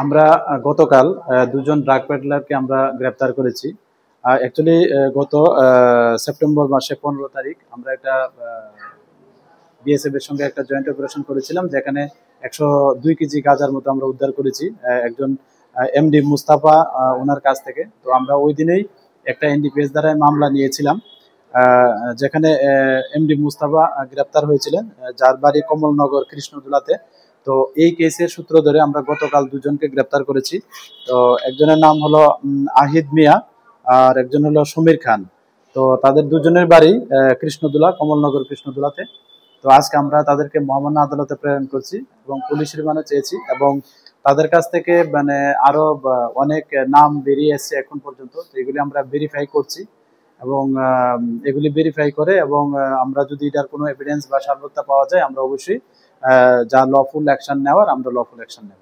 আমরা গতকাল দুজন ড্রাগ পেডলারকে আমরা গ্রেপ্তার করেছি। অ্যাকচুয়ালি গত সেপ্টেম্বর মাসে 15 তারিখ আমরা একটা বিএসএফ এর সঙ্গে একটা জয়েন্ট অপারেশন করেছিলাম, যেখানে 102 কেজি গাঁজার মতো আমরা উদ্ধার করেছি একজন এমডি মুস্তাফা ওনার কাছ থেকে। তো আমরা ওই দিনেই একটা এনডিপিএস দ্বারা মামলা নিয়েছিলাম, যেখানে এমডি মুস্তাফা গ্রেপ্তার হয়েছিলেন, যার বাড়ি কমলনগর কৃষ্ণদুলাতে। তো এই কেসের সূত্র ধরে আমরা গতকাল দুজনকে গ্রেপ্তার করেছি। তো একজনের নাম হলো আহিদ মিয়া, আর একজন হলো সমীর খান। তো তাদের দুজনের বাড়ি কৃষ্ণদুলা, কমলনগর কৃষ্ণদুলাতে। তো আজকে আমরা তাদেরকে মহামান্য আদালতে প্রেরণ করছি এবং পুলিশ রিমান্ডে চেয়েছি, এবং তাদের কাছ থেকে মানে আরো অনেক নাম বেরিয়ে এসছে এখন পর্যন্ত। তো এগুলি আমরা ভেরিফাই করছি, এবং এগুলি ভেরিফাই করে, এবং আমরা যদি এটার কোনো এভিডেন্স বা সার্বত্তা পাওয়া যায়, আমরা অবশ্যই যা লফুল অ্যাকশন নেওয়ার আমরা লফুল অ্যাকশন নেব।